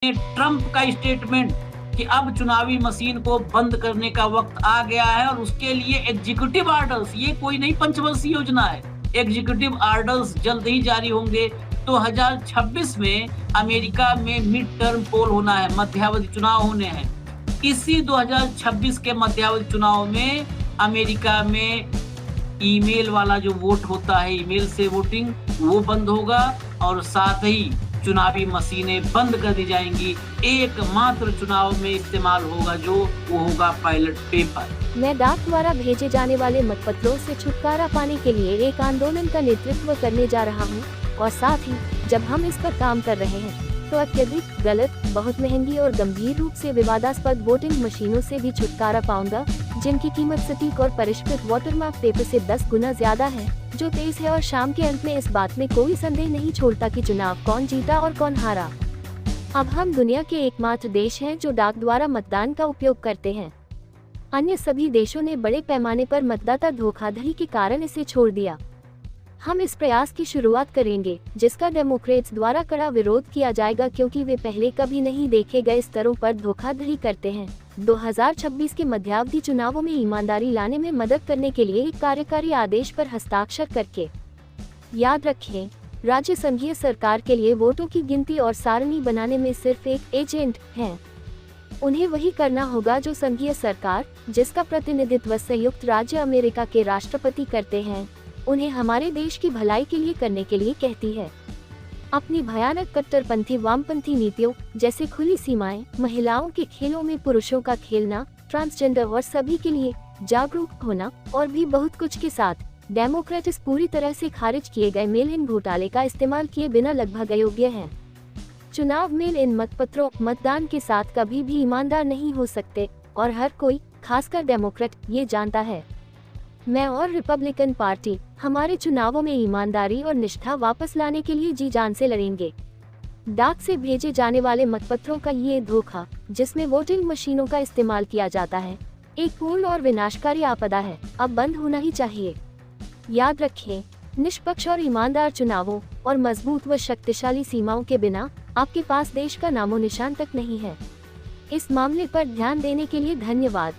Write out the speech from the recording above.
Trump का statement कि अब चुनावी मशीन को बंद करने का वक्त आ गया है और उसके लिए एग्जीक्यूटिव ऑर्डर्स, ये कोई नहीं पंचवर्षीय योजना है, एग्जीक्यूटिव ऑर्डर्स जल्द ही जारी होंगे। 2026 में अमेरिका में मिड टर्म पोल होना है, मध्यावधि चुनाव होने हैं। इसी 2026 के मध्यावधि चुनाव में अमेरिका में ईमेल वाला जो वोट होता है, ईमेल से वोटिंग, वो बंद होगा और साथ ही चुनावी मशीनें बंद कर दी जाएंगी। एकमात्र चुनाव में इस्तेमाल होगा जो वो होगा बैलेट पेपर। मैं डाक द्वारा भेजे जाने वाले मतपत्रों से छुटकारा पाने के लिए एक आंदोलन का नेतृत्व करने जा रहा हूँ और साथ ही जब हम इस पर काम कर रहे हैं तो अत्यधिक गलत, बहुत महंगी और गंभीर रूप से विवादास्पद वोटिंग मशीनों से भी छुटकारा पाऊंगा, जिनकी कीमत सटीक और परिष्कृत वाटरमार्क पेपर से 10 गुना ज्यादा है, जो तेज है और शाम के अंत में इस बात में कोई संदेह नहीं छोड़ता कि चुनाव कौन जीता और कौन हारा। अब हम दुनिया के एकमात्र देश हैं जो डाक द्वारा मतदान का उपयोग करते हैं। अन्य सभी देशों ने बड़े पैमाने पर मतदाता धोखाधड़ी के कारण इसे छोड़ दिया। हम इस प्रयास की शुरुआत करेंगे जिसका डेमोक्रेट्स द्वारा कड़ा विरोध किया जाएगा, क्योंकि वे पहले कभी नहीं देखे गए स्तरों पर धोखाधड़ी करते हैं। 2026 के मध्यावधि चुनावों में ईमानदारी लाने में मदद करने के लिए एक कार्यकारी आदेश पर हस्ताक्षर करके। याद रखें, राज्य संघीय सरकार के लिए वोटों की गिनती और सारणी बनाने में सिर्फ एक एजेंट हैं। उन्हें वही करना होगा जो संघीय सरकार, जिसका प्रतिनिधित्व संयुक्त राज्य अमेरिका के राष्ट्रपति करते हैं, उन्हें हमारे देश की भलाई के लिए करने के लिए कहती है। अपनी भयानक कट्टरपंथी वामपंथी नीतियों जैसे खुली सीमाएं, महिलाओं के खेलों में पुरुषों का खेलना, ट्रांसजेंडर और सभी के लिए जागरूक होना और भी बहुत कुछ के साथ डेमोक्रेट्स पूरी तरह से खारिज किए गए मेल इन घोटाले का इस्तेमाल किए बिना लगभग अयोग्य हैं। चुनाव मेल इन मतपत्रों मतदान के साथ कभी भी ईमानदार नहीं हो सकते और हर कोई, खासकर डेमोक्रेट, ये जानता है। मैं और रिपब्लिकन पार्टी हमारे चुनावों में ईमानदारी और निष्ठा वापस लाने के लिए जी जान से लड़ेंगे। डाक से भेजे जाने वाले मतपत्रों का ये धोखा, जिसमें वोटिंग मशीनों का इस्तेमाल किया जाता है, एक पूर्ण और विनाशकारी आपदा है, अब बंद होना ही चाहिए। याद रखें, निष्पक्ष और ईमानदार चुनावों और मजबूत व शक्तिशाली सीमाओं के बिना आपके पास देश का नामो निशान तक नहीं है। इस मामले पर ध्यान देने के लिए धन्यवाद।